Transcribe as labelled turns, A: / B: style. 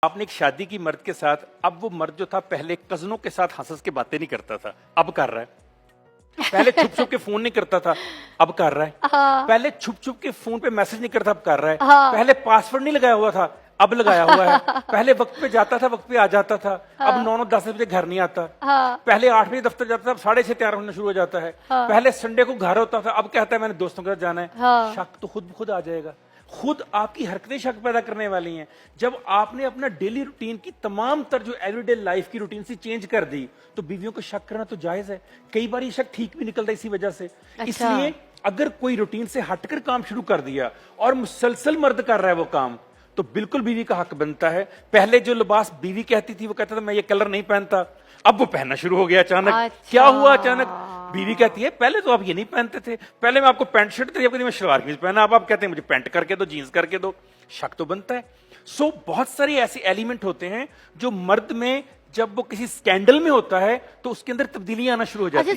A: आपने एक शादी की मर्द के साथ, अब वो मर्द जो था पहले कजनों के साथ हंस के बातें नहीं करता था, अब कर रहा है। पहले छुप छुप के फोन नहीं करता था, अब कर रहा है। पहले छुप छुप के फोन पे मैसेज नहीं करता, अब कर रहा है। पहले पासवर्ड नहीं लगाया हुआ था, अब लगाया हुआ है। पहले वक्त पे जाता था, वक्त पे आ जाता था, अब 9-9-10 बजे घर नहीं आता। पहले 8 बजे दफ्तर जाता था, अब 6:30 तैयार होना शुरू हो जाता है। पहले संडे को घर होता था, अब कहता है मैंने दोस्तों के साथ जाना है। शक तो खुद ब खुद आ जाएगा। खुद आपकी हरकतें शक पैदा करने वाली हैं। जब आपने अपना डेली रूटीन की तमाम तर जो एवरीडे लाइफ की रूटीन से चेंज कर दी, तो बीवियों को शक करना तो जायज है। कई बार ये शक ठीक भी निकलता है इसी वजह से। इसलिए अगर कोई रूटीन से हटकर काम शुरू कर दिया और मुसलसल मर्द कर रहा है वो काम, तो बिल्कुल बीवी का हक बनता है। पहले जो लिबास बीवी कहती थी, वो कहता था मैं ये कलर नहीं पहनता, अब वो पहनना शुरू हो गया अचानक। क्या हुआ अचानक? बीवी कहती है पहले तो आप ये नहीं पहनते थे, पहले मैं आपको पैंट शर्ट थी, मैं शलवार कमीज पहना, अब आप कहते हैं मुझे पैंट करके दो, जीन्स करके दो। शक तो बनता है। सो बहुत सारे ऐसे एलिमेंट होते हैं जो मर्द में जब वो किसी स्कैंडल में होता है तो उसके अंदर तब्दीलियां आना शुरू हो जाती है।